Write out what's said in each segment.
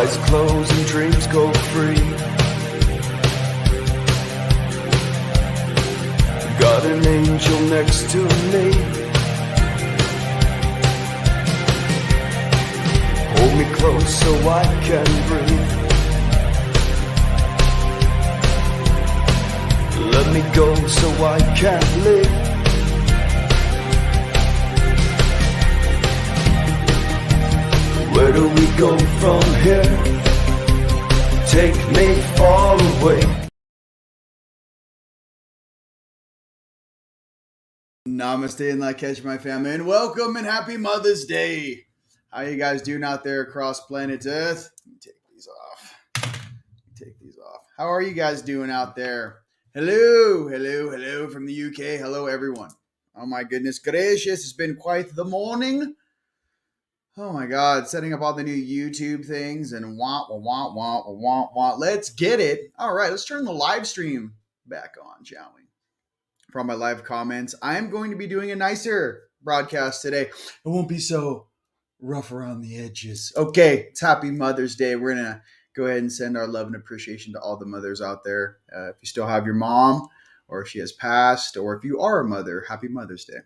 Eyes closed and dreams go free. Got an angel next to me. Hold me close so I can breathe. Let me go so I can live. Where do we go from here? Take me far away. Namaste and Lakesh, my family, and welcome and happy Mother's Day. How you guys doing out there across planet Earth? Let me take these off. How are you guys doing out there? Hello from the UK. Hello, everyone. Oh my goodness gracious, it's been quite the morning. Oh my God, setting up all the new YouTube things and want. Let's get it. All right, let's turn the live stream back on, shall we? For all my live comments, I'm going to be doing a nicer broadcast today. It won't be so rough around the edges. Okay, it's Happy Mother's Day. We're going to go ahead and send our love and appreciation to all the mothers out there. If you still have your mom, or if she has passed, or if you are a mother, Happy Mother's Day.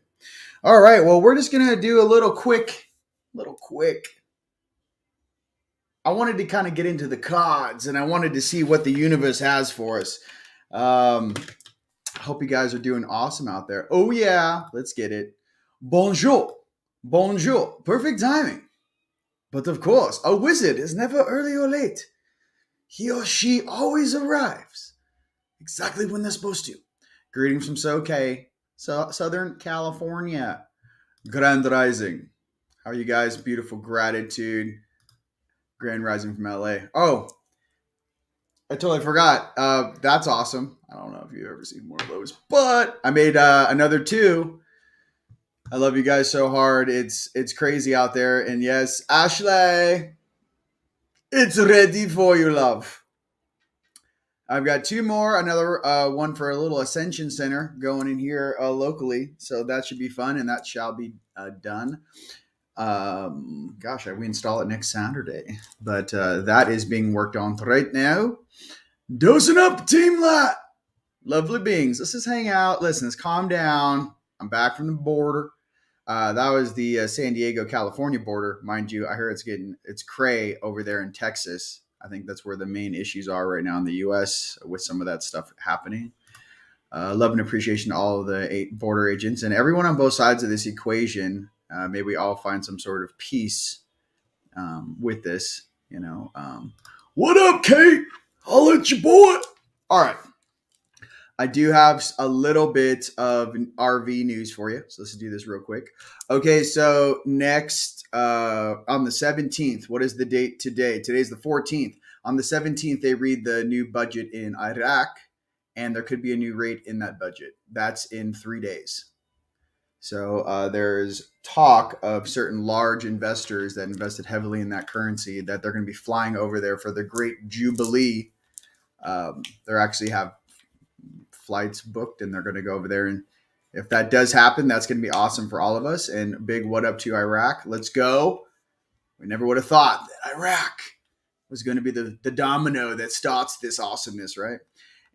All right, well, we're just going to do a little quick. I wanted to kind of get into the cards, and I wanted to see what the universe has for us. I hope you guys are doing awesome out there. Oh, yeah, let's get it. Bonjour. Perfect timing. But of course, a wizard is never early or late. He or she always arrives exactly when they're supposed to. Greetings from Southern California. Grand Rising. How are you guys? Beautiful gratitude. Grand Rising from LA. Oh, I totally forgot. That's awesome. I don't know if you've ever seen more of those, but I made another 2. I love you guys so hard. It's crazy out there. And yes, Ashley, it's ready for you, love. I've got 2 more. Another one for a little Ascension Center going in here locally. So that should be fun, and that shall be done. We install it next Saturday, but that is being worked on right now. Dosing up, Team Light. Lovely beings. Let's just hang out. Listen, let's calm down. I'm back from the border. That was the San Diego, California border. Mind you, I hear it's cray over there in Texas. I think that's where the main issues are right now in the U.S. with some of that stuff happening. Love and appreciation to all of the border agents and everyone on both sides of this equation. May we all find some sort of peace with this, What up, Kate? I'll let you boy. All right. I do have a little bit of RV news for you. So let's do this real quick. Okay, so next on the 17th, what is the date today? Today's the 14th. On the 17th, they read the new budget in Iraq, and there could be a new rate in that budget. That's in 3 days. So there's talk of certain large investors that invested heavily in that currency that they're going to be flying over there for the Great Jubilee. They actually have flights booked, and they're going to go over there. And if that does happen, that's going to be awesome for all of us. And big what up to Iraq. Let's go. We never would have thought that Iraq was going to be the domino that starts this awesomeness, right?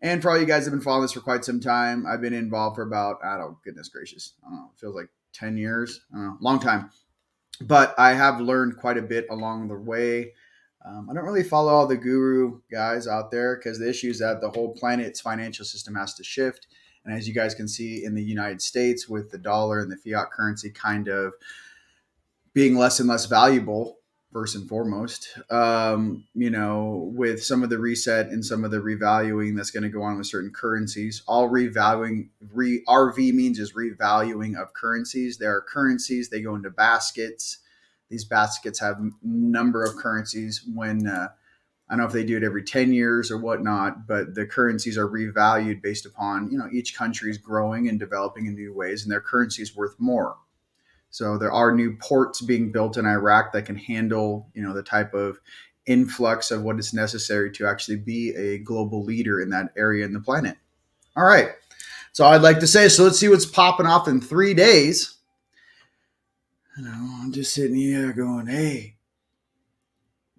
And for all you guys that have been following this for quite some time, I've been involved for about, goodness gracious, I don't know, it feels like 10 years, long time. But I have learned quite a bit along the way. I don't really follow all the guru guys out there because the issue is that the whole planet's financial system has to shift. And as you guys can see in the United States with the dollar and the fiat currency kind of being less and less valuable, first and foremost, with some of the reset and some of the revaluing that's going to go on with certain currencies. All revaluing, RV means is revaluing of currencies. There are currencies, they go into baskets. These baskets have a number of currencies when, I don't know if they do it every 10 years or whatnot, but the currencies are revalued based upon, each country is growing and developing in new ways, and their currency is worth more. So there are new ports being built in Iraq that can handle, the type of influx of what is necessary to actually be a global leader in that area in the planet. All right. So I'd like to say, so let's see what's popping off in 3 days. I'm just sitting here going, hey,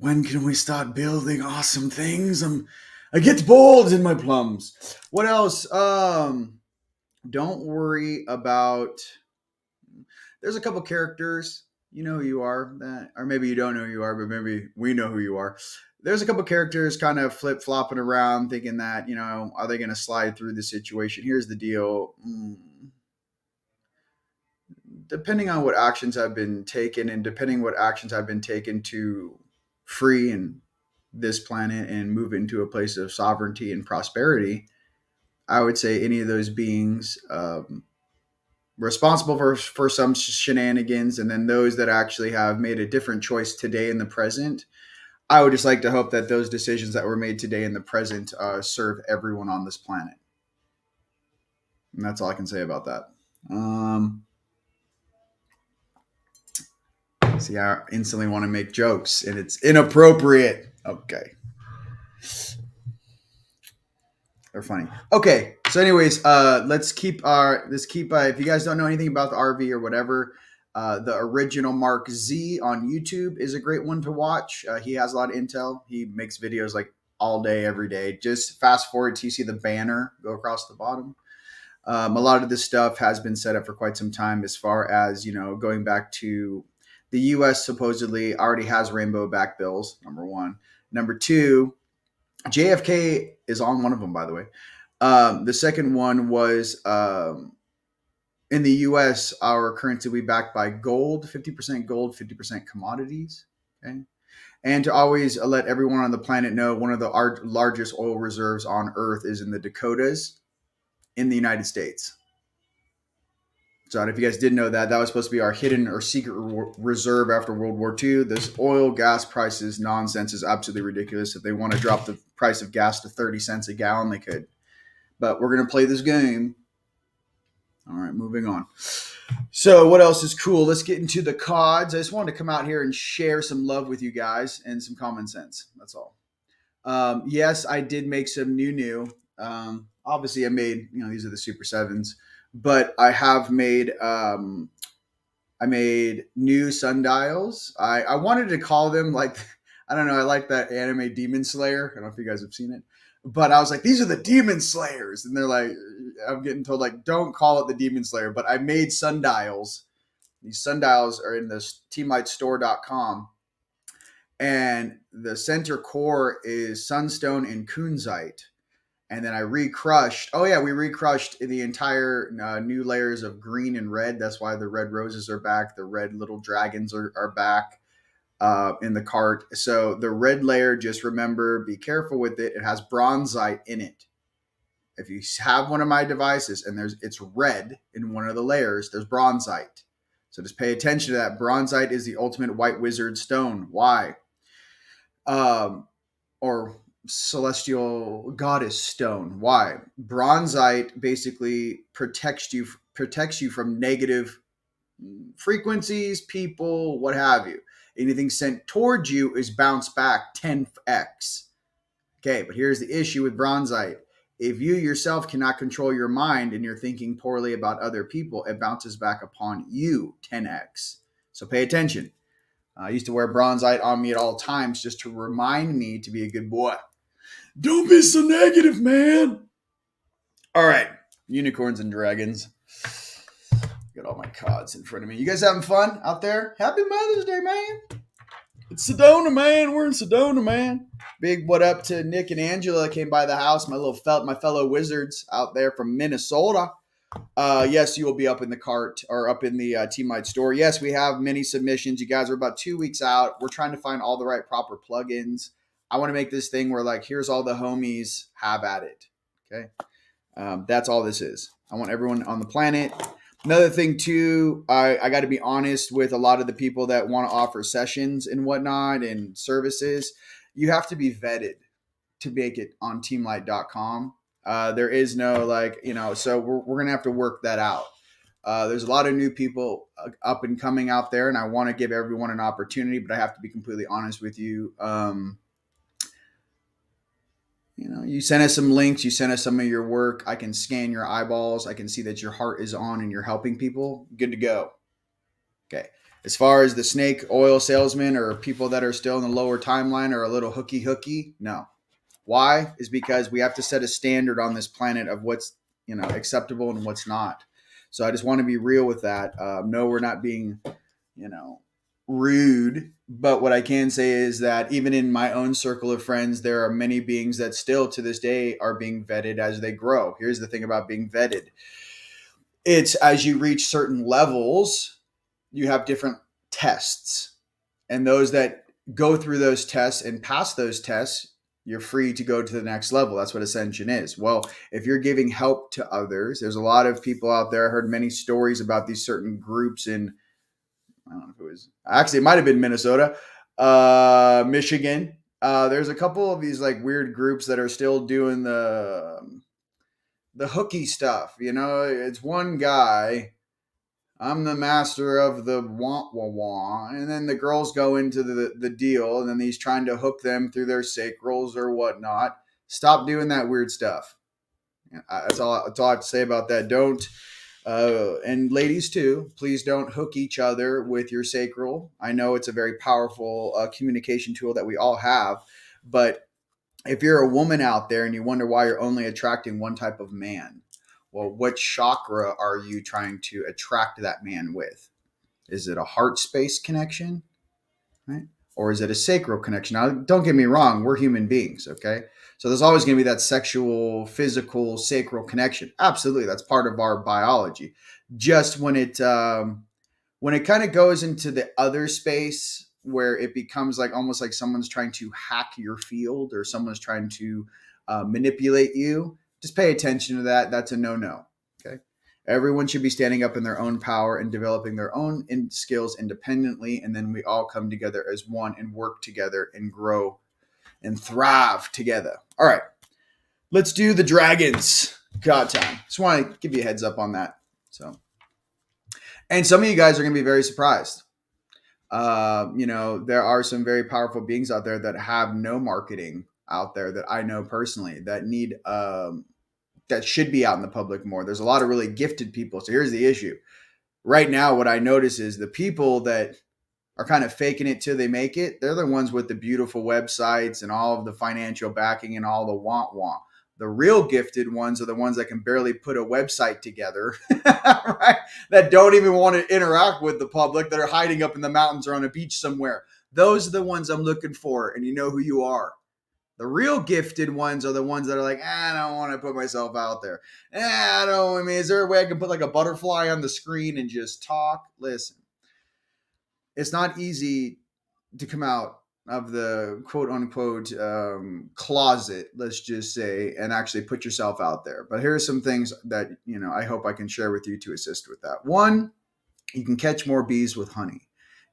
When can we start building awesome things? I get bold in my plums. What else? Don't worry about. There's a couple characters. You know who you are, or maybe you don't know who you are, but maybe we know who you are. There's a couple characters kind of flip flopping around, thinking that are they going to slide through the situation? Here's the deal. Depending on what actions have been taken, and depending what actions have been taken to free and this planet and move into a place of sovereignty and prosperity, I would say any of those beings responsible for some shenanigans, and then those that actually have made a different choice today in the present. I would just like to hope that those decisions that were made today in the present serve everyone on this planet. And that's all I can say about that. See, I instantly want to make jokes, and it's inappropriate. Okay. They're funny. Okay. So, anyways, let's keep if you guys don't know anything about the RV or whatever, the original Mark Z on YouTube is a great one to watch. He has a lot of intel. He makes videos like all day, every day. Just fast forward till you see the banner go across the bottom. A lot of this stuff has been set up for quite some time, as far as, going back to the U.S. supposedly already has rainbow back bills, number one. Number two, JFK is on one of them, by the way. The second one was in the U.S., our currency will be backed by gold, 50% gold, 50% commodities. Okay. And to always let everyone on the planet know, one of the largest oil reserves on Earth is in the Dakotas in the United States. So if you guys didn't know that, that was supposed to be our hidden or secret reserve after World War II. This oil, gas prices nonsense is absolutely ridiculous. If they want to drop the price of gas to 30 cents a gallon, they could. But we're going to play this game. All right, moving on. So what else is cool? Let's get into the CODs. I just wanted to come out here and share some love with you guys and some common sense. That's all. Yes, I did make some new. Obviously, I made, these are the Super 7s. But I have made I made new sundials. I wanted to call them like, I don't know, I like that anime Demon Slayer. I don't know if you guys have seen it. But I was like, these are the Demon Slayers. And they're like, I'm getting told, like, don't call it the Demon Slayer. But I made sundials. These sundials are in the teamlightstore.com. And the center core is sunstone and kunzite. And then I recrushed. Oh yeah, we recrushed the entire new layers of green and red. That's why the red roses are back. The red little dragons are back in the cart. So the red layer, just remember, be careful with it. It has bronzite in it. If you have one of my devices and it's red in one of the layers, there's bronzite. So just pay attention to that. Bronzite is the ultimate white wizard stone. Why? Or celestial goddess stone. Why? Bronzite basically protects you from negative frequencies, people, what have you. Anything sent towards you is bounced back 10x. Okay, but here's the issue with bronzite. If you yourself cannot control your mind and you're thinking poorly about other people, it bounces back upon you 10x. So pay attention. I used to wear bronzite on me at all times just to remind me to be a good boy. Don't be so negative, man. All right. Unicorns and dragons. Got all my cards in front of me. You guys having fun out there? Happy Mother's Day, man. It's Sedona, man. We're in Sedona, man. Big what up to Nick and Angela came by the house. My fellow wizards out there from Minnesota. Yes, you will be up in the cart or up in the Team Light store. Yes, we have many submissions. You guys are about 2 weeks out. We're trying to find all the right proper plugins. I want to make this thing where, like, here's all the homies, have at it. Okay. That's all this is. I want everyone on the planet. Another thing too, I got to be honest with a lot of the people that want to offer sessions and whatnot and services. You have to be vetted to make it on teamlight.com. There is no so we're going to have to work that out. There's a lot of new people up and coming out there, and I want to give everyone an opportunity, but I have to be completely honest with you. You send us some links, you send us some of your work. I can scan your eyeballs. I can see that your heart is on and you're helping people. Good to go. Okay. As far as the snake oil salesmen or people that are still in the lower timeline or a little hooky, no. Why? Is because we have to set a standard on this planet of what's, acceptable and what's not. So I just want to be real with that. No, we're not being, rude. But what I can say is that even in my own circle of friends, there are many beings that still to this day are being vetted as they grow. Here's the thing about being vetted. It's as you reach certain levels, you have different tests. And those that go through those tests and pass those tests, you're free to go to the next level. That's what ascension is. Well, if you're giving help to others, there's a lot of people out there. I heard many stories about these certain groups in, I don't know if it was, actually, it might have been Minnesota, Michigan. There's a couple of these like weird groups that are still doing the hooky stuff. It's one guy. I'm the master of the wah wah wah. And then the girls go into the deal, and then he's trying to hook them through their sacrals or whatnot. Stop doing that weird stuff. That's all I have to say about that. Don't, and ladies too, please don't hook each other with your sacral. I know it's a very powerful communication tool that we all have, but if you're a woman out there and you wonder why you're only attracting one type of man, well, what chakra are you trying to attract that man with? Is it a heart space connection, right? Or is it a sacral connection? Now, don't get me wrong, we're human beings, okay? So there's always going to be that sexual, physical, sacral connection. Absolutely, that's part of our biology. Just when it kind of goes into the other space where it becomes like almost like someone's trying to hack your field or someone's trying to manipulate you, just pay attention to that. That's a no-no. Okay. Everyone should be standing up in their own power and developing their own skills independently. And then we all come together as one and work together and grow and thrive together. All right. Let's do the dragons. God time. Just want to give you a heads up on that. And some of you guys are going to be very surprised. There are some very powerful beings out there that have no marketing out there that I know personally that need, that should be out in the public more. There's a lot of really gifted people. So here's the issue. Right now, what I notice is the people that are kind of faking it till they make it, they're the ones with the beautiful websites and all of the financial backing and all the want. The real gifted ones are the ones that can barely put a website together, right? That don't even want to interact with the public, that are hiding up in the mountains or on a beach somewhere. Those are the ones I'm looking for, and you know who you are. The real gifted ones are the ones that are like, I don't want to put myself out there. Is there a way I can put like a butterfly on the screen and just talk? Listen, it's not easy to come out of the quote unquote closet, let's just say, and actually put yourself out there. But here are some things that, I hope I can share with you to assist with that. One, you can catch more bees with honey.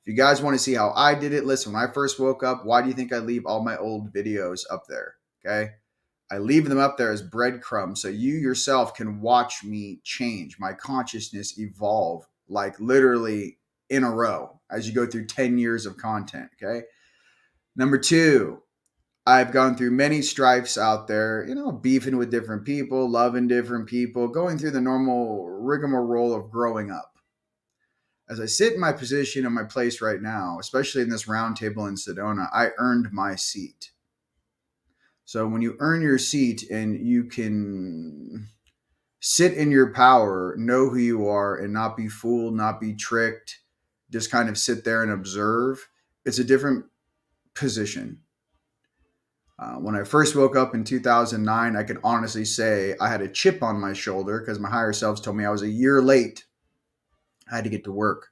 If you guys want to see how I did it, listen, when I first woke up, why do you think I leave all my old videos up there? Okay. I leave them up there as breadcrumbs so you yourself can watch me change, my consciousness evolve, like literally in a row as you go through 10 years of content. Okay. Number two, I've gone through many strifes out there, beefing with different people, loving different people, going through the normal rigmarole of growing up. As I sit in my position in my place right now, especially in this round table in Sedona, I earned my seat. So when you earn your seat and you can sit in your power, know who you are, and not be fooled, not be tricked, just kind of sit there and observe, it's a different position. When I first woke up in 2009, I could honestly say I had a chip on my shoulder because my higher selves told me I was a year late. I had to get to work.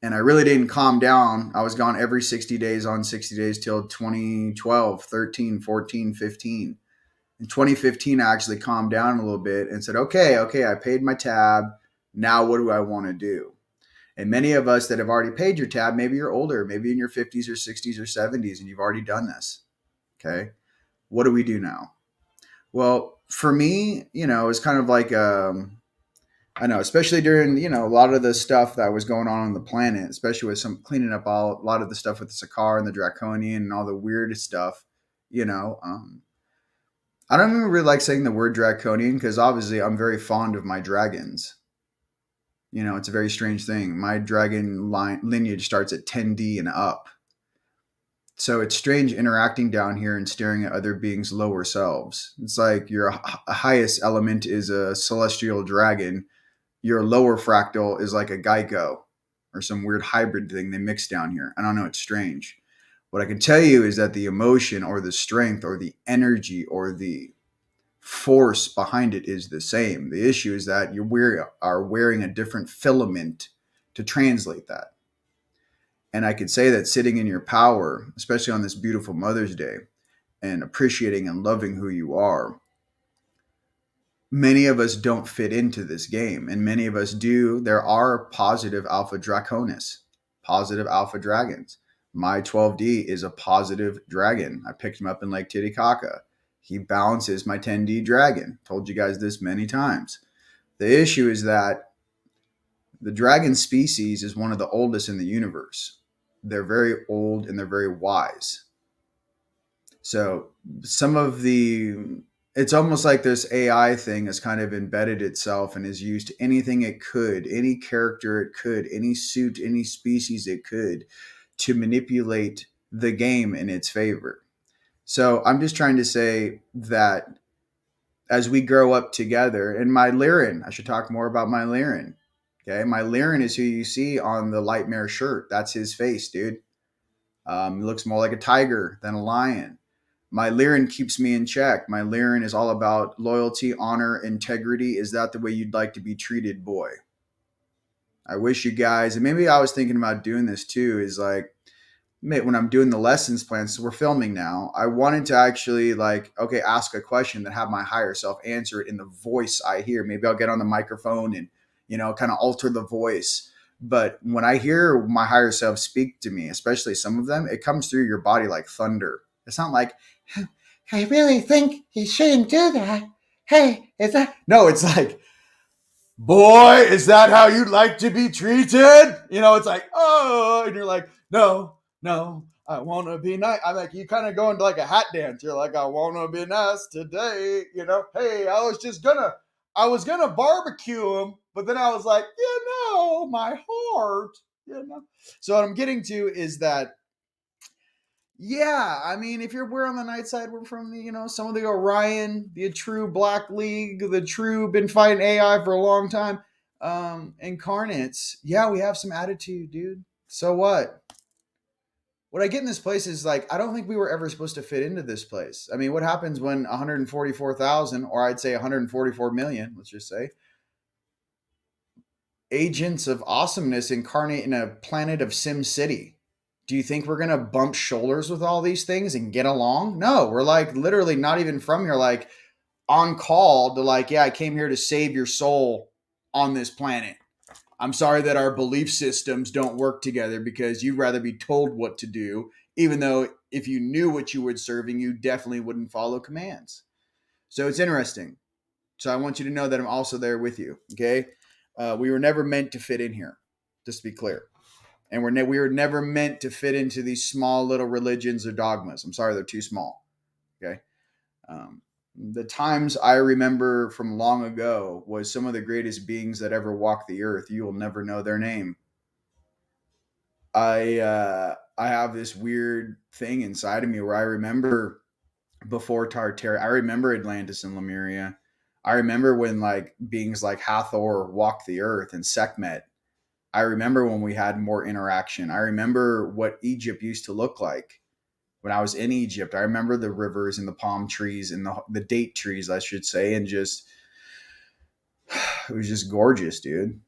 And I really didn't calm down. I was gone every 60 days on 60 days till 2012, 13, 14, 15. In 2015, I actually calmed down a little bit and said, okay, I paid my tab. Now what do I want to do? And many of us that have already paid your tab, maybe you're older, maybe in your 50s or 60s or 70s, and you've already done this. Okay. What do we do now? Well, for me, it's kind of like, I know, especially during, a lot of the stuff that was going on the planet, especially with some cleaning up a lot of the stuff with the Sakar and the Draconian and all the weird stuff, I don't even really like saying the word Draconian because obviously I'm very fond of my dragons. You know, it's a very strange thing. My dragon lineage starts at 10D and up. So it's strange interacting down here and staring at other beings' lower selves. It's like your highest element is a celestial dragon. Your lower fractal is like a Geico or some weird hybrid thing they mix down here. I don't know. It's strange. What I can tell you is that the emotion or the strength or the energy or the force behind it is the same. The issue is that are wearing a different filament to translate that. And I could say that sitting in your power, especially on this beautiful Mother's Day, and appreciating and loving who you are, many of us don't fit into this game. And many of us do. There are positive alpha draconis, positive alpha dragons. My 12D is a positive dragon. I picked him up in Lake Titicaca. He balances my 10D dragon. Told you guys this many times. The issue is that the dragon species is one of the oldest in the universe. They're very old and they're very wise. So some of the it's almost like this AI thing has kind of embedded itself and has used anything it could, any character it could, any suit, any species it could to manipulate the game in its favor. So I'm just trying to say that as we grow up together, and my Lyran, I should talk more about my Lyran. Okay, my Lyran is who you see on the Lightmare shirt. That's his face, dude. He looks more like a tiger than a lion. My Lyran keeps me in check. My Lyran is all about loyalty, honor, integrity. Is that the way you'd like to be treated, boy? I wish you guys, and maybe I was thinking about doing this too, is like, when I'm doing the lessons plan, so we're filming now, I wanted to actually ask a question that have my higher self answer it in the voice I hear. Maybe I'll get on the microphone and, kind of alter the voice. But when I hear my higher self speak to me, especially some of them, it comes through your body like thunder. It's not like, I really think he shouldn't do that. Hey, is that? No, it's like, boy, is that how you'd like to be treated? It's like, oh, and you're like, no, I want to be nice. I'm like, you kind of go into like a hat dance. You're like, I want to be nice today. Hey, I was gonna barbecue him, but then I was like, my heart. So what I'm getting to is that, yeah, I mean, if we're on the night side, we're from the, some of the Orion, the true Black League, the true been fighting AI for a long time. Incarnates, yeah, we have some attitude, dude. So what? What I get in this place is like, I don't think we were ever supposed to fit into this place. I mean, what happens when 144,000, or I'd say 144 million, let's just say, agents of awesomeness incarnate in a planet of Sim City? Do you think we're going to bump shoulders with all these things and get along? No, we're like literally not even from here, like on call to like, yeah, I came here to save your soul on this planet. I'm sorry that our belief systems don't work together because you'd rather be told what to do, even though if you knew what you were serving, you definitely wouldn't follow commands. So it's interesting. So I want you to know that I'm also there with you. Okay. We were never meant to fit in here, just to be clear. And we were never meant to fit into these small little religions or dogmas. I'm sorry, they're too small. Okay. The times I remember from long ago was some of the greatest beings that ever walked the earth. You will never know their name. I have this weird thing inside of me where I remember before Tartaria. I remember Atlantis and Lemuria. I remember when like beings like Hathor walked the earth and Sekhmet. I remember when we had more interaction. I remember what Egypt used to look like when I was in Egypt. I remember the rivers and the palm trees and the date trees, I should say, and just it was just gorgeous, dude.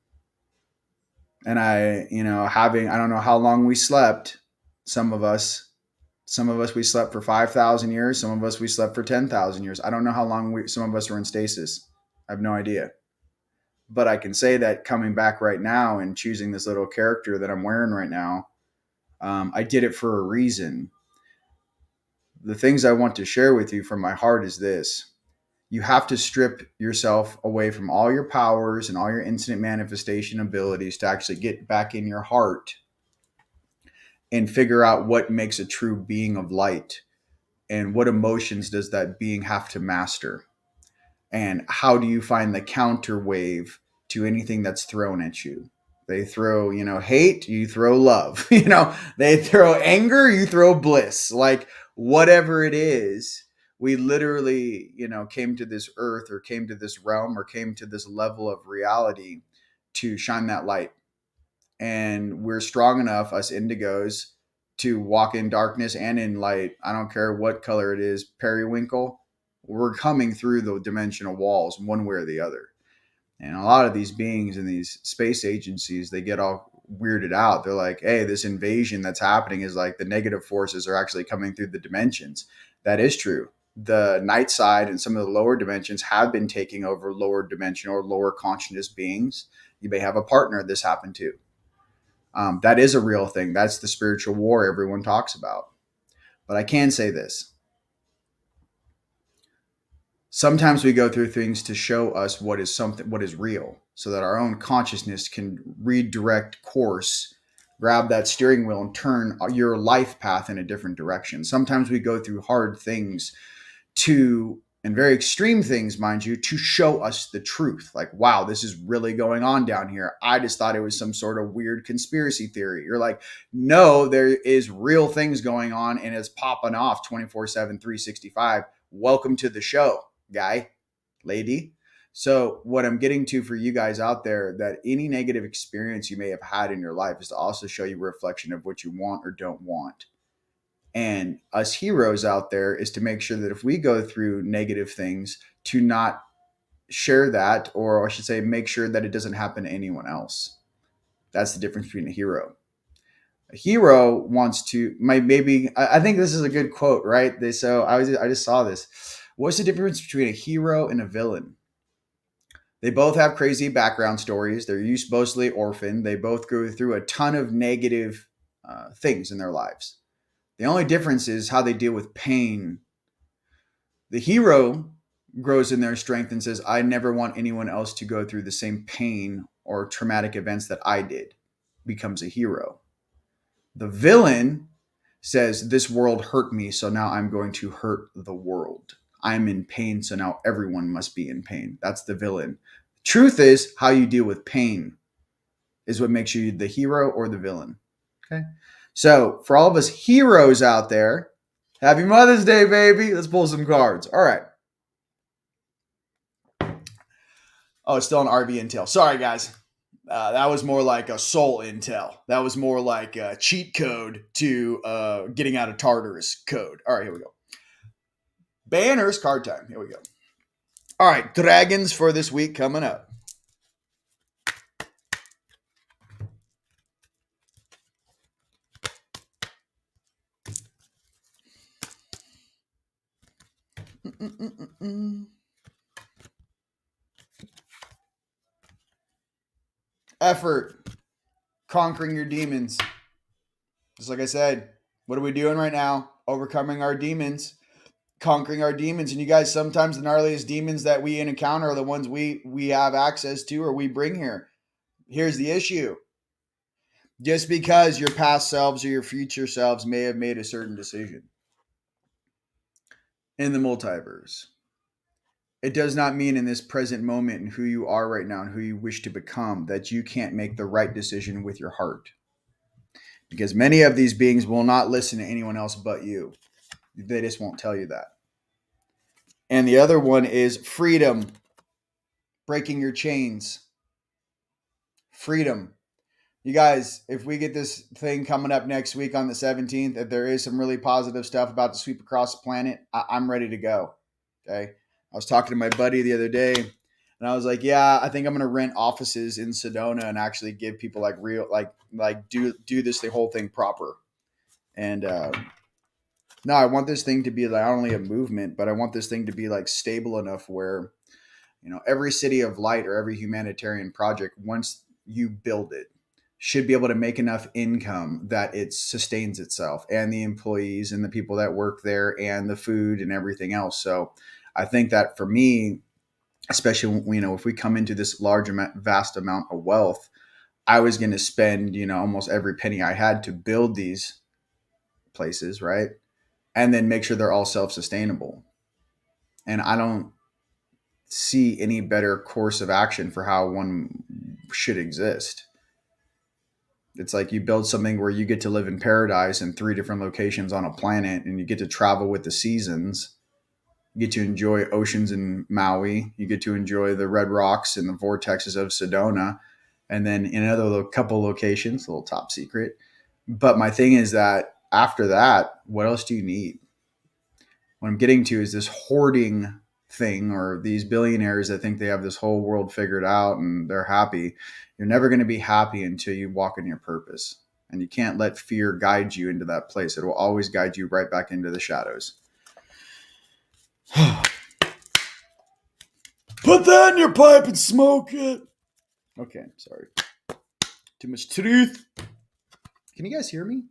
And I don't know how long we slept. Some of us, we slept for 5,000 years. Some of us we slept for 10,000 years. I don't know how long some of us were in stasis. I have no idea. But I can say that coming back right now and choosing this little character that I'm wearing right now, I did it for a reason. The things I want to share with you from my heart is this. You have to strip yourself away from all your powers and all your instant manifestation abilities to actually get back in your heart and figure out what makes a true being of light and what emotions does that being have to master. And how do you find the counter wave to anything that's thrown at you. They throw, hate, you throw love. They throw anger, you throw bliss. Like whatever it is, we literally, came to this earth or came to this realm or came to this level of reality to shine that light. And we're strong enough, us indigos, to walk in darkness and in light. I don't care what color it is, periwinkle. We're coming through the dimensional walls one way or the other. And a lot of these beings in these space agencies, they get all weirded out. They're like, hey, this invasion that's happening is like the negative forces are actually coming through the dimensions. That is true. The night side and some of the lower dimensions have been taking over lower dimension or lower consciousness beings. You may have a partner this happened to. That is a real thing. That's the spiritual war everyone talks about. But I can say this. Sometimes we go through things to show us what is real, so that our own consciousness can redirect course, grab that steering wheel and turn your life path in a different direction. Sometimes we go through hard things and very extreme things, mind you, to show us the truth. Like, wow, this is really going on down here. I just thought it was some sort of weird conspiracy theory. You're like, no, there is real things going on and it's popping off 24/7, 365. Welcome to the show, guy, lady. So what I'm getting to for you guys out there, that any negative experience you may have had in your life is to also show you a reflection of what you want or don't want. And us heroes out there is to make sure that if we go through negative things, to not share that, or I should say, make sure that it doesn't happen to anyone else. That's the difference between a hero. A hero wants to, I think this is a good quote, right? So I just saw this. What's the difference between a hero and a villain? They both have crazy background stories. They're mostly orphaned. They both go through a ton of negative things in their lives. The only difference is how they deal with pain. The hero grows in their strength and says, I never want anyone else to go through the same pain or traumatic events that I did, becomes a hero. The villain says, this world hurt me, so now I'm going to hurt the world. I'm in pain, so now everyone must be in pain. That's the villain. Truth is, how you deal with pain is what makes you the hero or the villain. Okay. So for all of us heroes out there, happy Mother's Day, baby. Let's pull some cards. All right. Oh, it's still an RV intel. Sorry, guys. That was more like a soul intel. That was more like a cheat code to getting out of Tartarus code. All right, here we go. Banners, card time. Here we go. All right, dragons for this week coming up. Effort. Conquering your demons. Just like I said, what are we doing right now? Overcoming our demons. Conquering our demons. And you guys, sometimes the gnarliest demons that we encounter are the ones we have access to or we bring here. Here's the issue. Just because your past selves or your future selves may have made a certain decision in the multiverse, it does not mean in this present moment and who you are right now and who you wish to become that you can't make the right decision with your heart. Because many of these beings will not listen to anyone else but you. They just won't tell you that. And the other one is freedom. Breaking your chains. Freedom. You guys, if we get this thing coming up next week on the 17th, if there is some really positive stuff about to sweep across the planet, I'm ready to go. Okay. I was talking to my buddy the other day and I was like, yeah, I think I'm going to rent offices in Sedona and actually give people like real, like do this, the whole thing proper. And, no, I want this thing to be like not only a movement, but I want this thing to be like stable enough where, every city of light or every humanitarian project, once you build it, should be able to make enough income that it sustains itself and the employees and the people that work there and the food and everything else. So I think that for me, especially, if we come into this vast amount of wealth, I was going to spend, almost every penny I had to build these places, right? And then make sure they're all self-sustainable. And I don't see any better course of action for how one should exist. It's like you build something where you get to live in paradise in 3 different locations on a planet, and you get to travel with the seasons. You get to enjoy oceans in Maui. You get to enjoy the red rocks and the vortexes of Sedona. And then in another couple locations, a little top secret. But my thing is that after that, what else do you need? What I'm getting to is this hoarding thing, or these billionaires that think they have this whole world figured out and they're happy. You're never going to be happy until you walk in your purpose. And you can't let fear guide you into that place. It will always guide you right back into the shadows. Put that in your pipe and smoke it. Okay, sorry. Too much truth. Can you guys hear me?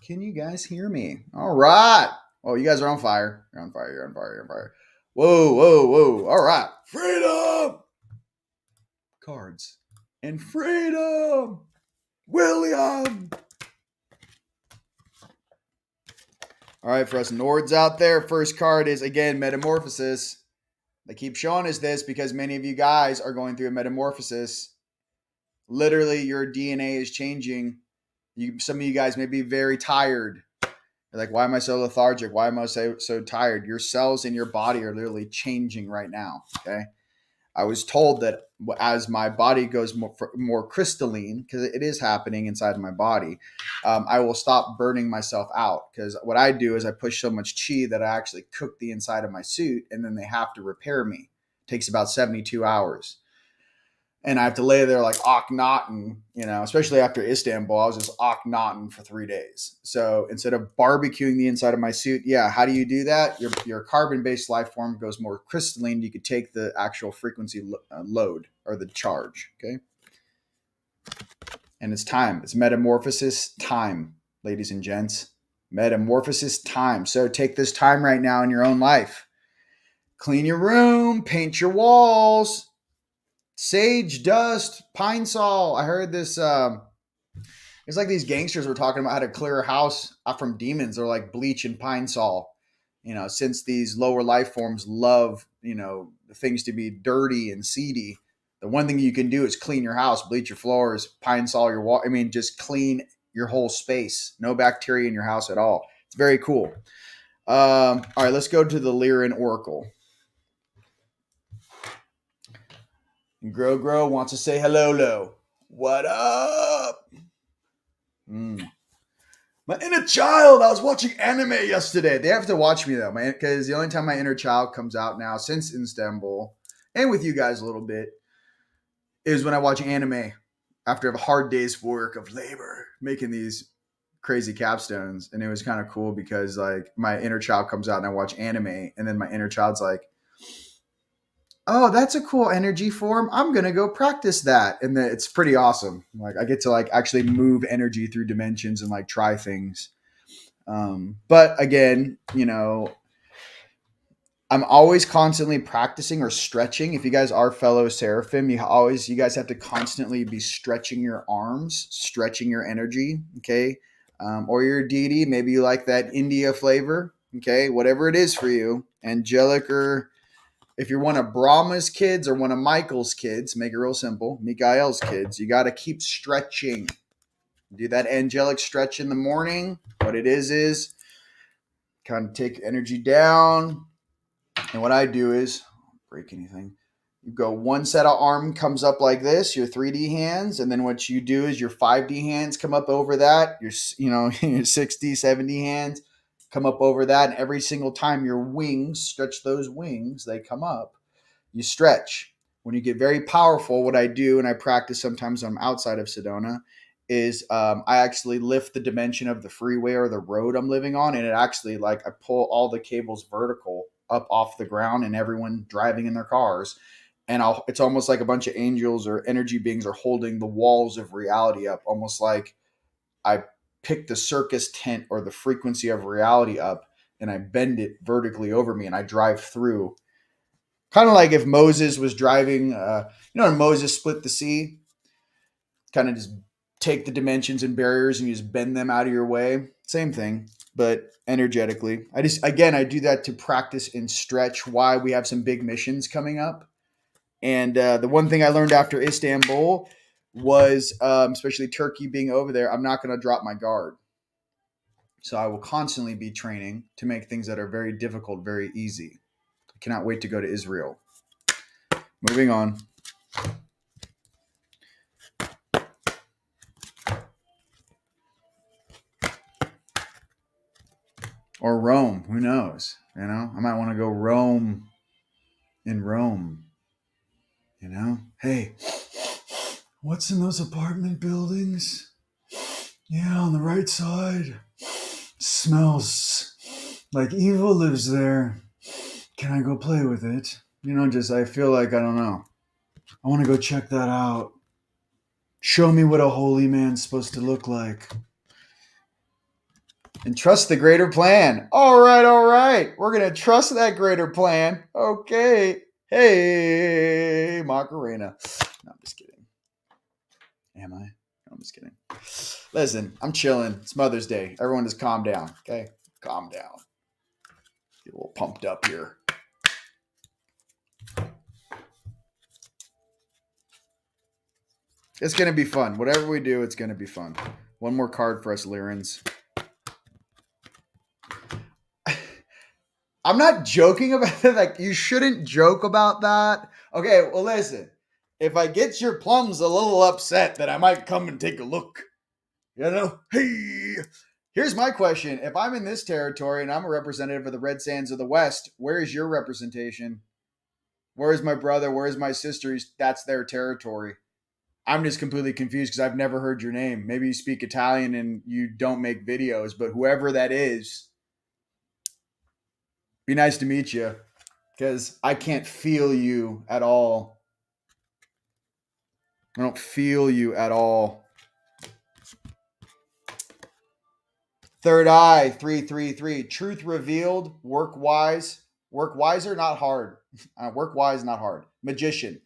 Can you guys hear me? All right. Oh, you guys are on fire. You're on fire. You're on fire. You're on fire. Whoa, whoa, whoa. All right. Freedom. Cards. And freedom. William. All right, for us Nords out there, first card is, again, Metamorphosis. They keep showing us this because many of you guys are going through a metamorphosis. Literally, your DNA is changing. Some of you guys may be very tired. You're like, why am I so lethargic? Why am I so tired? Your cells in your body are literally changing right now, okay? I was told that as my body goes more crystalline, because it is happening inside my body, I will stop burning myself out. Because what I do is I push so much chi that I actually cook the inside of my suit, and then they have to repair me. It takes about 72 hours. And I have to lay there like Akhenaten, especially after Istanbul, I was just Akhenaten for 3 days. So instead of barbecuing the inside of my suit, how do you do that? Your carbon-based life form goes more crystalline. You could take the actual frequency load or the charge, okay? And it's time. It's metamorphosis time, ladies and gents. Metamorphosis time. So take this time right now in your own life. Clean your room, paint your walls. Sage, dust, pine sol. I heard this. It's like these gangsters were talking about how to clear a house from demons. They're like bleach and pine sol. Since these lower life forms love, things to be dirty and seedy, the one thing you can do is clean your house, bleach your floors, pine sol your wall. Just clean your whole space. No bacteria in your house at all. It's very cool. All right, let's go to the Lyran Oracle. Grow wants to say hello. What up? My inner child. I was watching anime yesterday. They have to watch me though, man, because the only time my inner child comes out now since Istanbul, and with you guys a little bit, is when I watch anime after a hard day's work of labor making these crazy capstones. And it was kind of cool because like my inner child comes out and I watch anime, and then my inner child's like, oh, that's a cool energy form. I'm going to go practice that. And it's pretty awesome. Like I get to like actually move energy through dimensions and like try things. But again, I'm always constantly practicing or stretching. If you guys are fellow seraphim, you guys have to constantly be stretching your arms, stretching your energy. Okay. Or your deity. Maybe you like that India flavor. Okay. Whatever it is for you, angelic, or if you're one of Brahma's kids or one of Michael's kids, make it real simple, Mikael's kids, you got to keep stretching. Do that angelic stretch in the morning. What it is kind of take energy down. And what I do is, break anything. You go one set of arm comes up like this, your 3D hands. And then what you do is your 5D hands come up over that. Your, your 60, 70 hands come up over that. And every single time your wings, stretch those wings, they come up, you stretch. When you get very powerful, what I do, and I practice sometimes when I'm outside of Sedona, is I actually lift the dimension of the freeway or the road I'm living on. And it actually, like, I pull all the cables vertical up off the ground and everyone driving in their cars. And it's almost like a bunch of angels or energy beings are holding the walls of reality up, almost like I pick the circus tent or the frequency of reality up and I bend it vertically over me and I drive through. Kind of like if Moses was driving, when Moses split the sea, kind of just take the dimensions and barriers and you just bend them out of your way. Same thing, but energetically. I do that to practice and stretch why we have some big missions coming up. And the one thing I learned after Istanbul was, especially Turkey being over there, I'm not going to drop my guard. So I will constantly be training to make things that are very difficult very easy. I cannot wait to go to Israel. Moving on. Or Rome. Who knows? You know, I might want to go roam in Rome. You know? Hey, what's in those apartment buildings? Yeah, on the right side. Smells like evil lives there. Can I go play with it? You know, just I feel like, I don't know. I want to go check that out. Show me what a holy man's supposed to look like. And trust the greater plan. All right. We're going to trust that greater plan. Okay. Hey, Macarena. No, I'm just kidding. Am I? No, I'm just kidding. Listen, I'm chilling. It's Mother's Day. Everyone just calm down. Okay? Calm down. Get a little pumped up here. It's going to be fun. Whatever we do, it's going to be fun. One more card for us Lyrans. I'm not joking about it. Like, you shouldn't joke about that. Okay, well, listen. If I get your plums a little upset, then I might come and take a look. You know? Hey! Here's my question. If I'm in this territory and I'm a representative of the Red Sands of the West, where is your representation? Where is my brother? Where is my sister? That's their territory. I'm just completely confused because I've never heard your name. Maybe you speak Italian and you don't make videos, but whoever that is, be nice to meet you because I can't feel you at all. I don't feel you at all. Third eye, 333. Truth revealed, work wise. Work wiser, not hard. Work wise, not hard. Magician.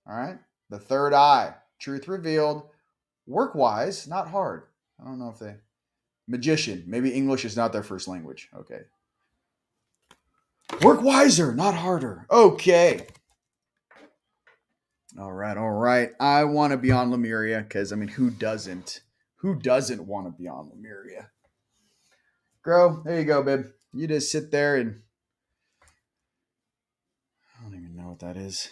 All right. The third eye, truth revealed, work wise, not hard. I don't know if they. Magician. Maybe English is not their first language. Okay. Work wiser, not harder. Okay. All right. I want to be on Lemuria because, I mean, who doesn't? Who doesn't want to be on Lemuria? Grow, there you go, babe. You just sit there and I don't even know what that is.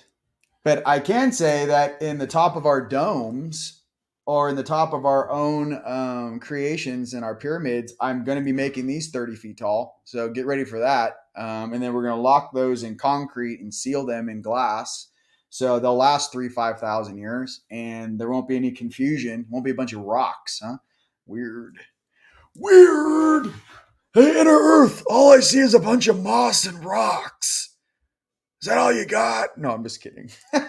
But I can say that in the top of our domes or in the top of our own creations and our pyramids, I'm going to be making these 30 feet tall. So get ready for that. And then we're going to lock those in concrete and seal them in glass. So they'll last 5,000 years and there won't be any confusion. Won't be a bunch of rocks, huh? Weird. Hey, inner Earth, all I see is a bunch of moss and rocks. Is that all you got? No, I'm just kidding. Hey,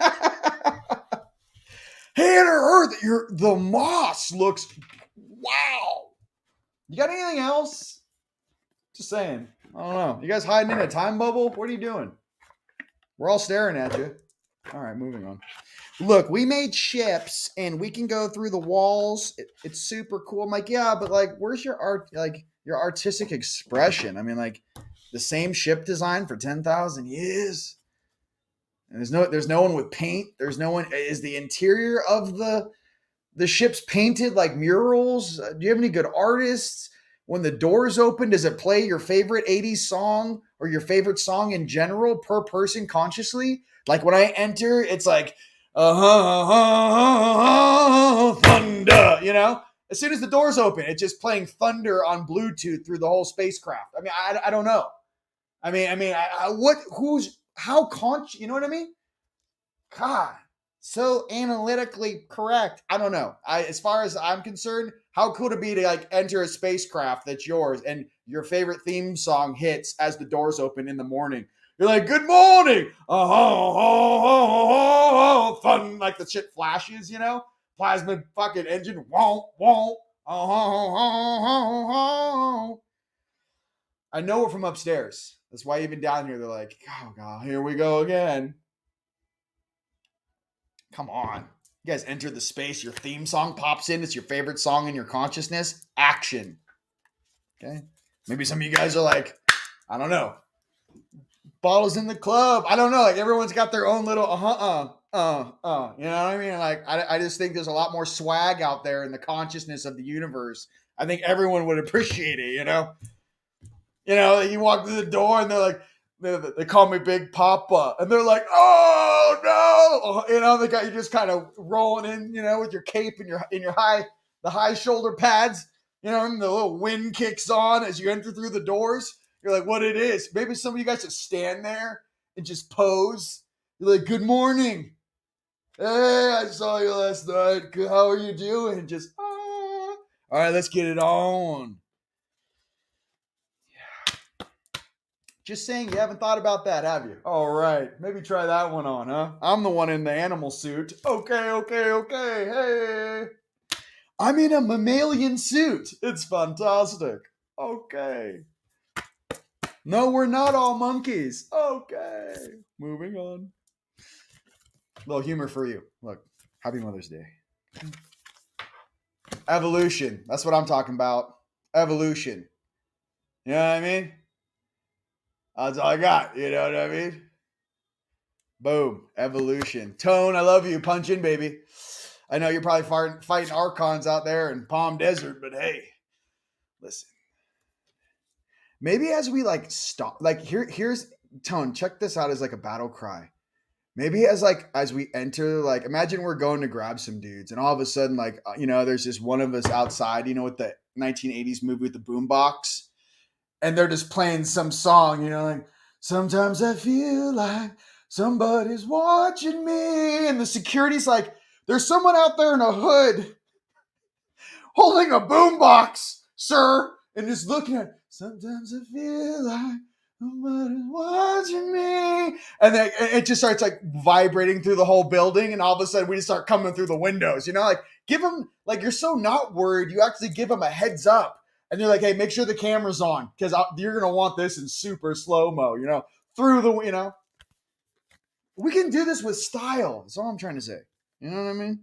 inner Earth, the moss looks wow. You got anything else? Just saying. I don't know. You guys hiding in a time bubble? What are you doing? We're all staring at you. All right, moving on. Look, we made ships and we can go through the walls. It's super cool. I'm like, yeah, but like, where's your art? Like your artistic expression? I mean, like the same ship design for 10,000 years. And there's no one with paint. There's no one. Is the interior of the ship's painted like murals? Do you have any good artists? When the doors open, does it play your favorite 80s song or your favorite song in general per person consciously? Like when I enter, it's like, thunder, you know? As soon as the doors open, it's just playing thunder on Bluetooth through the whole spacecraft. I mean, I don't know. How conscious, you know what I mean? God, so analytically correct. I don't know. As far as I'm concerned, how cool to be to like enter a spacecraft that's yours and your favorite theme song hits as the doors open in the morning. You're like, good morning. Fun, like the shit flashes, you know? Plasma fucking engine. I know it from upstairs. That's why even down here, they're like, oh, God, here we go again. Come on. You guys enter the space. Your theme song pops in. It's your favorite song in your consciousness. Action. Okay? Maybe some of you guys are like, I don't know. bottles in the club. I don't know. Like everyone's got their own little You know what I mean? Like I just think there's a lot more swag out there in the consciousness of the universe. I think everyone would appreciate it. You walk through the door and they're like, they call me Big Papa, and they're like, oh no, they got you just kind of rolling in, with your cape and your the high shoulder pads, and the little wind kicks on as you enter through the doors. You're like, what it is? Maybe some of you guys just stand there and just pose. You're like, good morning. Hey, I saw you last night. How are you doing? Just, all right, let's get it on. Just saying, you haven't thought about that, have you? All right, maybe try that one on, huh? I'm the one in the animal suit. Okay. Hey, I'm in a mammalian suit. It's fantastic. Okay. No, we're not all monkeys. Okay. Moving on. A little humor for you. Look, happy Mother's Day. Evolution. That's what I'm talking about. Evolution. You know what I mean? That's all I got. You know what I mean? Boom. Evolution. Tone, I love you. Punch in, baby. I know you're probably fighting Archons out there in Palm Desert, but hey, listen. Maybe as we stop, here's Tone, check this out as a battle cry. Maybe as we enter, imagine we're going to grab some dudes and all of a sudden, there's just one of us outside, with the 1980s movie with the boombox, and they're just playing some song, sometimes I feel like somebody's watching me. And the security's like, there's someone out there in a hood holding a boombox, sir. And just looking at, sometimes I feel like somebody's watching me. And then it just starts vibrating through the whole building. And all of a sudden we just start coming through the windows, give them, you're so not worried. You actually give them a heads up. And you're like, hey, make sure the camera's on because you're going to want this in super slow-mo, through the, We can do this with style. That's all I'm trying to say. You know what I mean?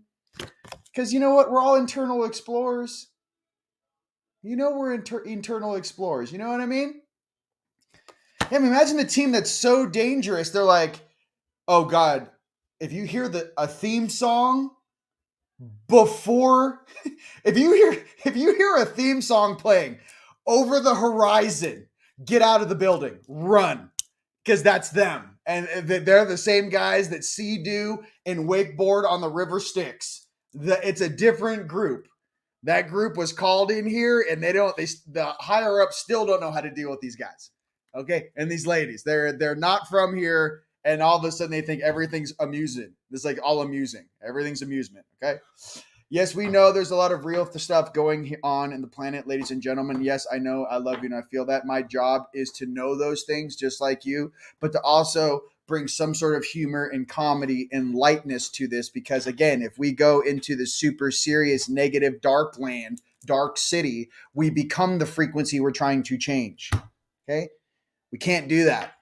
Because you know what? We're all internal explorers. We're internal explorers. You know what I mean? Yeah, imagine the team that's so dangerous. They're like, oh God, if you hear a theme song before, if you hear a theme song playing over the horizon, get out of the building, run, because that's them. And they're the same guys that Sea-Doo and wakeboard on the river Styx. It's a different group. That group was called in here, and the higher ups still don't know how to deal with these guys. Okay, and these ladies, they're not from here, and all of a sudden they think everything's amusing. It's all amusing. Everything's amusement. Okay. Yes, we know there's a lot of real stuff going on in the planet, ladies and gentlemen. Yes, I know, I love you, and I feel that. My job is to know those things just like you, but to also bring some sort of humor and comedy and lightness to this. Because again, if we go into the super serious, negative, dark land, dark city, we become the frequency we're trying to change. Okay? We can't do that.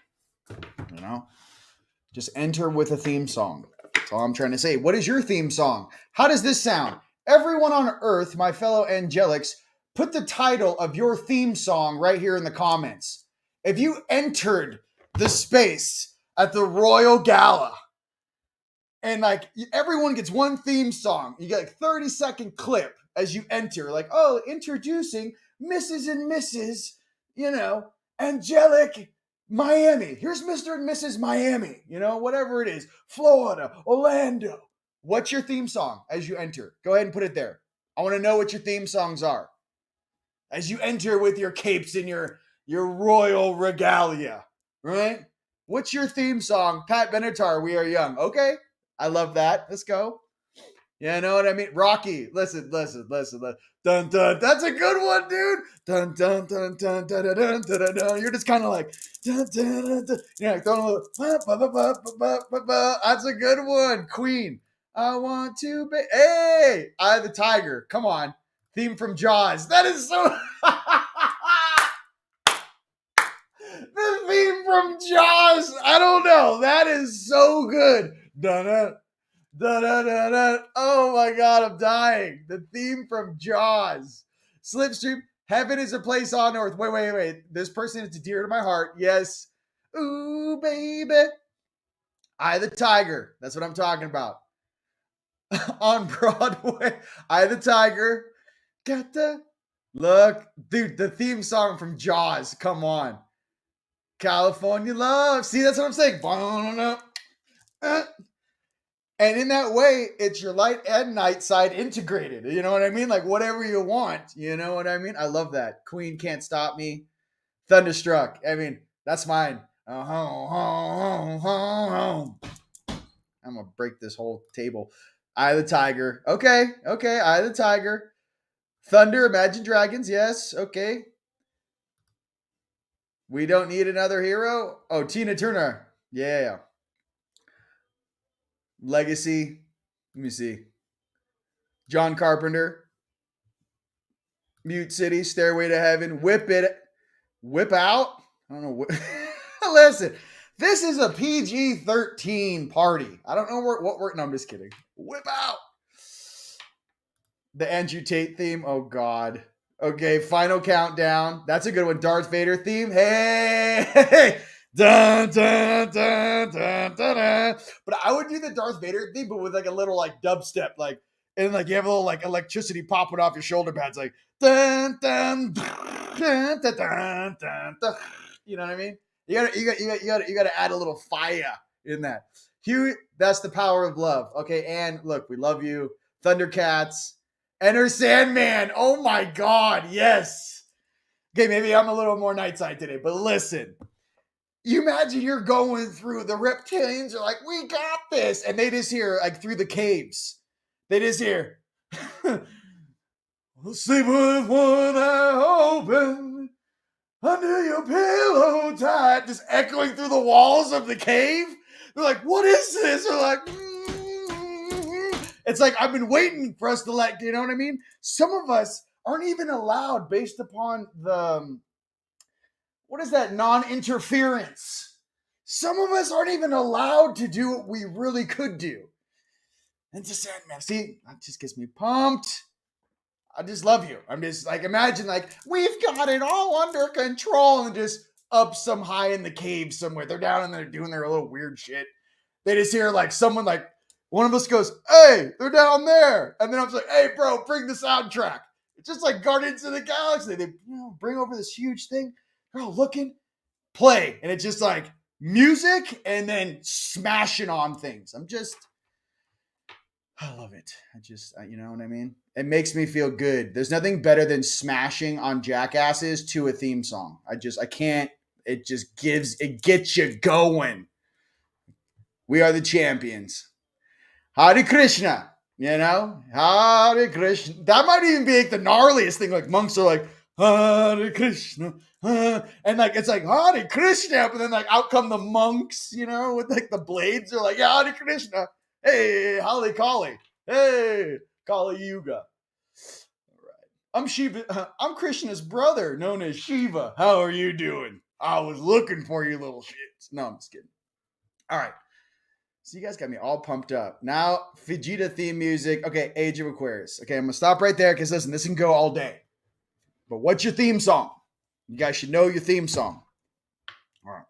Just enter with a theme song. That's all I'm trying to say. What is your theme song? How does this sound? Everyone on Earth, my fellow angelics, put the title of your theme song right here in the comments. If you entered the space at the Royal Gala and everyone gets one theme song, you get 30-second clip as you enter, introducing Mrs. and Mrs., Angelic Miami. Here's Mr. and Mrs. Miami, whatever it is. Florida, Orlando. What's your theme song as you enter? Go ahead and put it there. I want to know what your theme songs are. As you enter with your capes and your royal regalia, right? What's your theme song? Pat Benatar, We Are Young. Okay. I love that. Let's go. You know what I mean? Rocky, listen. Dun, dun. That's a good one, dude. Dun, dun, dun, dun, dun, dun, dun, dun, dun. You're just kind of dun, dun, dun, dun. Throwing a little, ba, ba, ba, ba, ba, ba, ba. That's a good one. Queen, I want to be, hey, Eye of the Tiger. Come on. Theme from Jaws. That is so, the theme from Jaws. I don't know. That is so good. Dun, dun. Da, da, da, da. Oh my God, I'm dying. The theme from Jaws. Slipstream, heaven is a place on earth. Wait. This person is dear to my heart. Yes. Ooh, baby. Eye of the Tiger. That's what I'm talking about. On Broadway. Eye of the Tiger. Got the look. Dude, the theme song from Jaws. Come on. California Love. See, that's what I'm saying. And in that way, it's your light and night side integrated. You know what I mean? Like whatever you want. You know what I mean? I love that. Queen Can't Stop Me. Thunderstruck. I mean, that's mine. I'm going to break this whole table. Eye of the Tiger. Okay. Eye of the Tiger. Thunder, Imagine Dragons. Yes. Okay. We Don't Need Another Hero. Oh, Tina Turner. Yeah. Legacy. Let me see. John Carpenter. Mute City. Stairway to Heaven. Whip It. Whip Out. I don't know. Listen, this is a PG-13 party. I don't know what word. No, I'm just kidding. Whip Out. The Andrew Tate theme. Oh, God. Okay, Final Countdown. That's a good one. Darth Vader theme. Hey. Dun, dun, dun, dun, dun, dun. But I would do the Darth Vader theme, but with like a little like dubstep, like, and like you have a little like electricity popping off your shoulder pads, like dun dun dun dun dun dun dun. You know what I mean? You gotta add a little fire in that. Hugh, that's the power of love. Okay, and look, we love you. Thundercats. Enter Sandman. Oh my God, yes. Okay, maybe I'm a little more nightside today, but listen. You imagine you're going through, the reptilians are like, we got this. And they just hear, like, through the caves, they just hear, sleep with one eye open, under your pillow tight, just echoing through the walls of the cave. They're like, what is this? They're like, It's like, I've been waiting for us to let, you know what I mean? Some of us aren't even allowed based upon the, what is that? Non-interference. Some of us aren't even allowed to do what we really could do. And to Sandman, see, that just gets me pumped. I just love you. I'm just like, imagine like, we've got it all under control, and just up some high in the cave somewhere. They're down and they're doing their little weird shit. They just hear like someone like, one of us goes, hey, they're down there. And then I'm like, hey, bro, bring the soundtrack. It's just like Guardians of the Galaxy. They bring over this huge thing. They're all looking, play. And it's just like music and then smashing on things. I love it. You know what I mean? It makes me feel good. There's nothing better than smashing on jackasses to a theme song. I can't. It gets you going. We are the champions. Hare Krishna. You know? Hare Krishna. That might even be like the gnarliest thing. Like monks are like, Hare Krishna. And like, it's like, Hare Krishna. But then like out come the monks, you know, with like the blades. They're like, yeah, Hare Krishna. Hey, Holly Kali. Hey, Kali Yuga. All right. I'm Shiva. I'm Krishna's brother, known as Shiva. How are you doing? I was looking for you little shits. No, I'm just kidding. All right. So you guys got me all pumped up. Now, Vegeta theme music. Okay, Age of Aquarius. Okay, I'm going to stop right there because, listen, this can go all day. But what's your theme song? You guys should know your theme song. All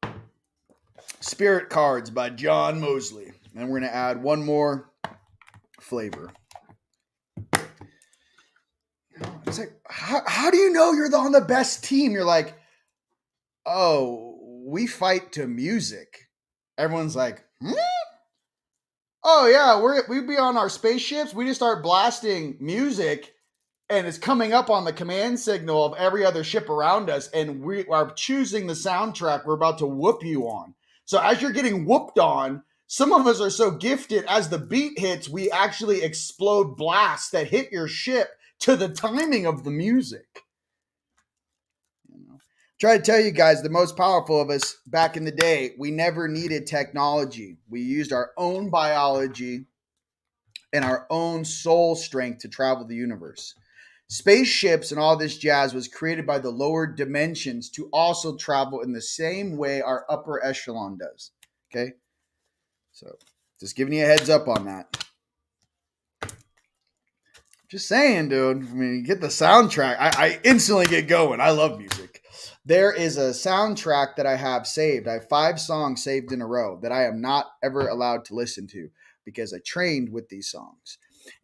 right. Spirit Cards by John Mosley. And we're going to add one more flavor. It's like, how do you know you're on the best team? You're like, oh, we fight to music. Everyone's like, oh yeah, we'd be on our spaceships. We just start blasting music, and it's coming up on the command signal of every other ship around us, and we are choosing the soundtrack we're about to whoop you on. So as you're getting whooped on, some of us are so gifted, as the beat hits, we actually explode blasts that hit your ship to the timing of the music. Try to tell you guys, the most powerful of us back in the day, we never needed technology. We used our own biology and our own soul strength to travel the universe. Spaceships and all this jazz was created by the lower dimensions to also travel in the same way our upper echelon does. Okay? So, just giving you a heads up on that. Just saying, dude. I mean, get the soundtrack. I instantly get going. I love music. There is a soundtrack that I have saved. I have 5 songs saved in a row that I am not ever allowed to listen to because I trained with these songs.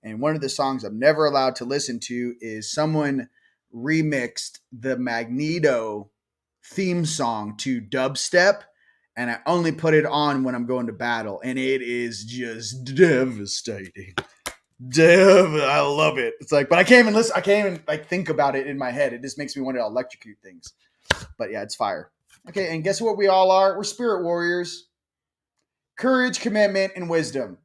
And one of the songs I'm never allowed to listen to is someone remixed the Magneto theme song to dubstep. And I only put it on when I'm going to battle. And it is just devastating. I love it. It's like, but I can't even listen. I can't even like think about it in my head. It just makes me want to electrocute things. But yeah, it's fire. Okay, and guess what we all are? We're spirit warriors. Courage, commitment, and wisdom.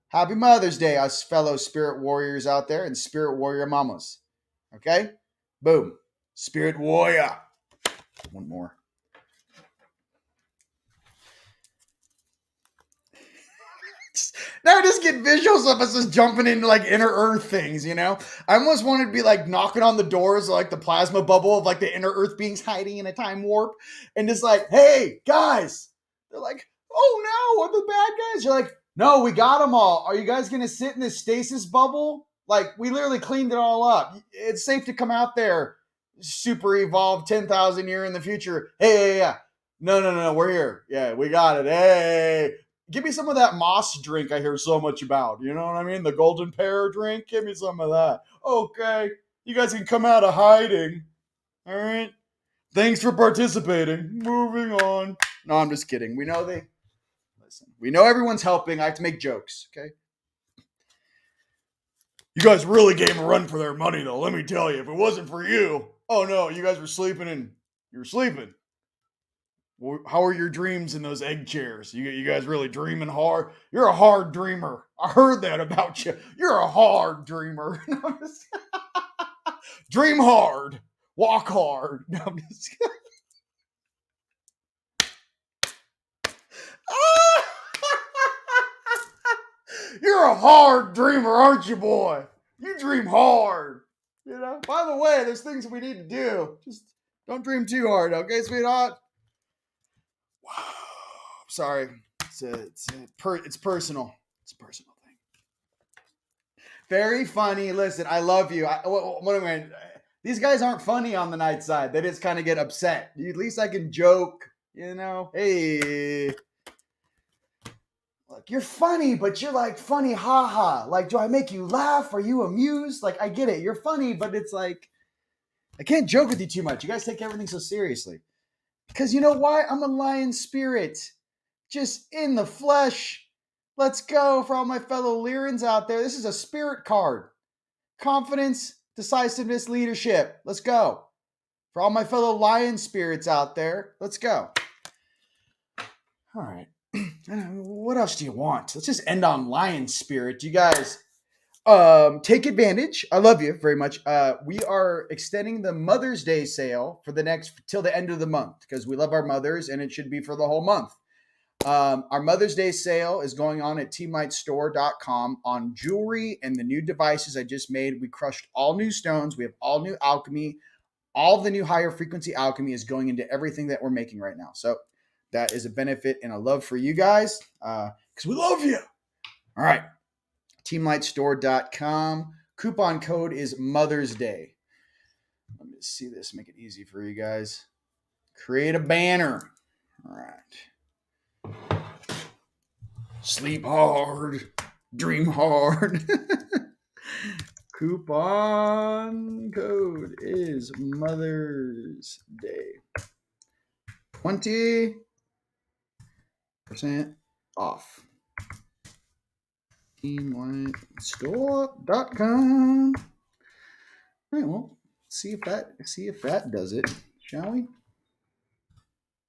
Happy Mother's Day, us fellow spirit warriors out there and spirit warrior mamas. Okay? Boom. Spirit warrior. One more. Now I just get visuals of us just jumping into like inner earth things, you know? I almost wanted to be like knocking on the doors of like the plasma bubble of like the inner earth beings hiding in a time warp and just like, hey, guys. They're like, oh no, are the bad guys? You're like, no, we got them all. Are you guys going to sit in this stasis bubble? Like, we literally cleaned it all up. It's safe to come out there, super evolved 10,000 year in the future. Hey, yeah. No, we're here. Yeah, we got it. Hey. Give me some of that moss drink I hear so much about. You know what I mean? The golden pear drink. Give me some of that. Okay. You guys can come out of hiding. All right. Thanks for participating. Moving on. No, I'm just kidding. We know we know everyone's helping. I have to make jokes. Okay. You guys really gave them a run for their money, though. Let me tell you. If it wasn't for you, oh no, you guys were sleeping and you were sleeping. How are your dreams in those egg chairs? You guys really dreaming hard? You're a hard dreamer. I heard that about you. You're a hard dreamer. Dream hard. Walk hard. No, I'm just You're a hard dreamer, aren't you, boy? You dream hard. You know? By the way, there's things we need to do. Just don't dream too hard, okay, sweetheart? Wow. Sorry. It's personal. It's a personal thing. Very funny. Listen, I love you. What am I? These guys aren't funny on the night side. They just kind of get upset. At least I can joke, you know? Hey. Look, you're funny, but you're like funny, haha. Like, do I make you laugh? Are you amused? Like, I get it. You're funny, but it's like, I can't joke with you too much. You guys take everything so seriously. Because you know why? I'm a lion spirit. Just in the flesh. Let's go for all my fellow Lyrans out there. This is a spirit card. Confidence, decisiveness, leadership. Let's go. For all my fellow lion spirits out there, let's go. All right. What else do you want? Let's just end on lion spirit. You guys take advantage. I love you very much. We are extending the Mother's Day sale for till the end of the month because we love our mothers and it should be for the whole month. Our Mother's Day sale is going on at teamlightstore.com on jewelry and the new devices I just made. We crushed all new stones. We have all new alchemy. All the new higher frequency alchemy is going into everything that we're making right now. So that is a benefit and a love for you guys because we love you. All right. Teamlightstore.com. Coupon code is Mother's Day. Let me see this. Make it easy for you guys. Create a banner. All right. Sleep hard. Dream hard. Coupon code is Mother's Day. 20% off. Teamlightstore.com. All right, well, see if that does it, shall we?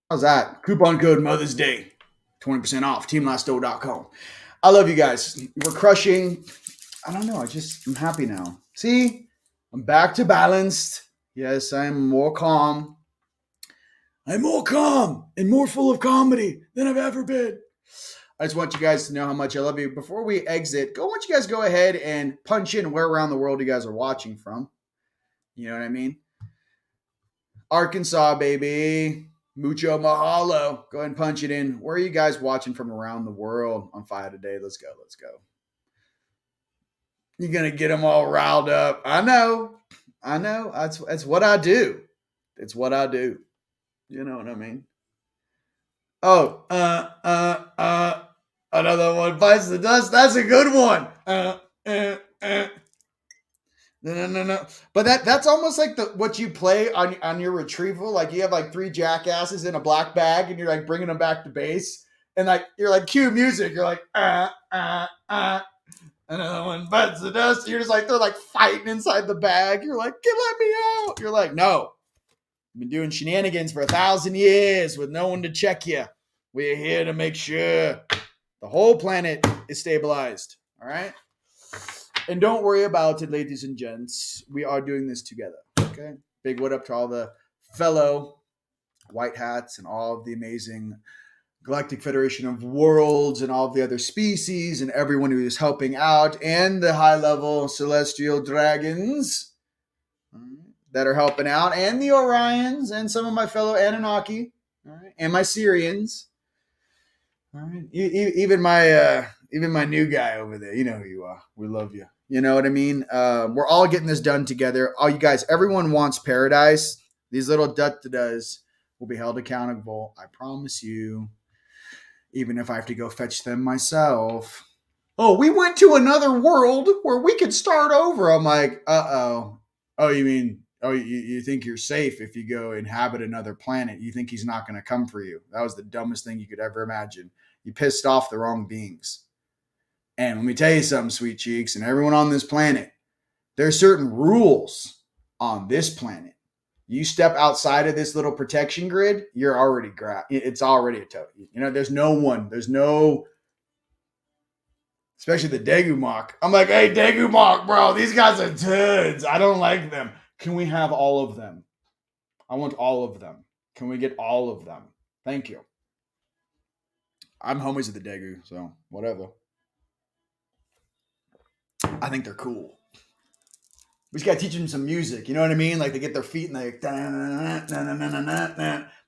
How's that? Coupon code Mother's Day. 20% off. Teamlightstore.com. I love you guys. We're crushing. I don't know. I'm happy now. See? I'm back to balanced. Yes, I'm more calm. I'm more calm and more full of comedy than I've ever been. I just want you guys to know how much I love you. Before we exit, I want you guys to go ahead and punch in where around the world you guys are watching from. You know what I mean? Arkansas, baby. Mucho mahalo. Go ahead and punch it in. Where are you guys watching from around the world on fire today? Let's go. You're gonna get them all riled up. I know. That's what I do. It's what I do. You know what I mean? Oh, another one bites the dust. That's a good one. No. But that's almost like what you play on your retrieval. Like you have like three jackasses in a black bag, and you're like bringing them back to base, and like you're like cue music. You're like another one bites the dust. You're just like they're like fighting inside the bag. You're like, let me out. You're like, no, I've been doing shenanigans for 1,000 years with no one to check you. We're here to make sure the whole planet is stabilized. All right. And don't worry about it, ladies and gents. We are doing this together. Okay. Big what up to all the fellow white hats and all of the amazing Galactic Federation of Worlds and all of the other species and everyone who is helping out and the high level celestial dragons that are helping out and the Orions and some of my fellow Anunnaki, all right, and my Syrians. All right. Even my new guy over there, you know who you are. We love you. You know what I mean? We're all getting this done together. All you guys, everyone wants paradise. These little dut-da-does will be held accountable. I promise you. Even if I have to go fetch them myself. Oh, we went to another world where we could start over. I'm like, uh-oh. Oh, you mean, you think you're safe if you go inhabit another planet? You think he's not going to come for you? That was the dumbest thing you could ever imagine. You pissed off the wrong beings. And let me tell you something, sweet cheeks, and everyone on this planet, there are certain rules on this planet. You step outside of this little protection grid, you're already it's already a totem. You know, there's no, especially the Degumok. I'm like, hey, Degumok, bro, these guys are turds. I don't like them. Can we have all of them? I want all of them. Can we get all of them? Thank you. I'm homies with the Degu, so whatever. I think they're cool. We just gotta teach them some music. You know what I mean? Like they get their feet and they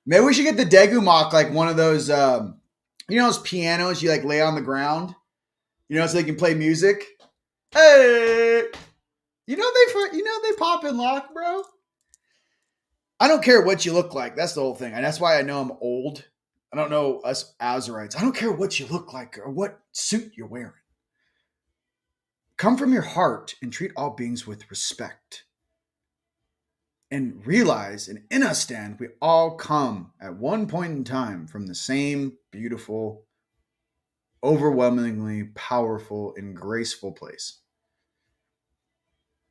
maybe we should get the Degumok like one of those those pianos you like lay on the ground, so they can play music. Hey, they pop and lock, bro. I don't care what you look like. That's the whole thing. And that's why I know I'm old. I don't know us Azurites. I don't care what you look like or what suit you're wearing. Come from your heart and treat all beings with respect. And realize and in us stand, we all come at one point in time from the same beautiful, overwhelmingly powerful, and graceful place.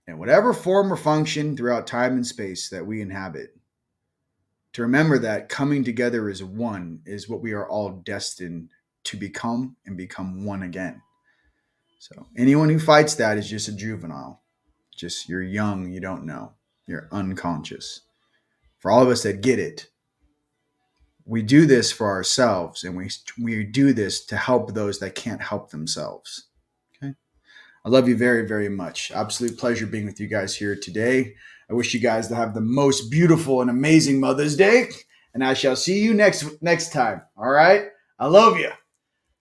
In whatever form or function throughout time and space that we inhabit, to remember that coming together as one is what we are all destined to become and become one again. So anyone who fights that is just a juvenile. Just you're young, you don't know. You're unconscious. For all of us that get it, we do this for ourselves, and we do this to help those that can't help themselves. Okay? I love you very, very much. Absolute pleasure being with you guys here today. I wish you guys to have the most beautiful and amazing Mother's Day, and I shall see you next time. All right? I love you.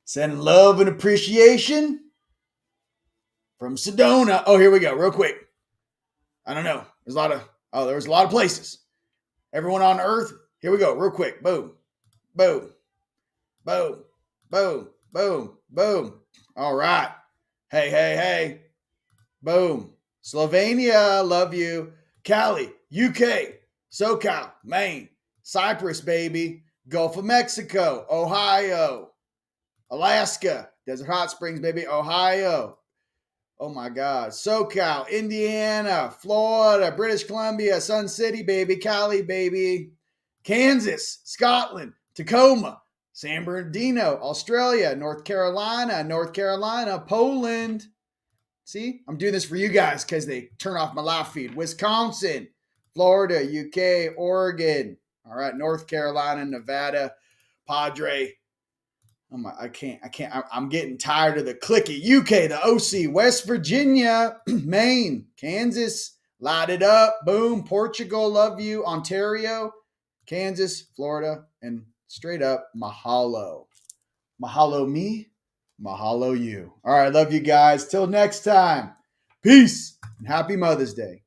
Sending love and appreciation from Sedona. Oh, here we go. Real quick. I don't know. There's a lot of places. Everyone on Earth. Here we go. Real quick. Boom. Boom. Boom. Boom. Boom. Boom. All right. Hey. Boom. Slovenia. Love you. Cali. UK. SoCal. Maine. Cyprus, baby. Gulf of Mexico. Ohio. Alaska. Desert Hot Springs, baby. Ohio. Oh my God. SoCal, Indiana, Florida, British Columbia, Sun City, baby. Cali, baby. Kansas, Scotland, Tacoma, San Bernardino, Australia, North Carolina, Poland. See, I'm doing this for you guys because they turn off my live feed. Wisconsin, Florida, UK, Oregon. All right, North Carolina, Nevada, Padre. I can't. I'm getting tired of the clicky. UK, the OC, West Virginia, Maine, Kansas, light it up. Boom. Portugal, love you. Ontario, Kansas, Florida, and straight up, mahalo. Mahalo me, mahalo you. All right, love you guys. Till next time. Peace and happy Mother's Day.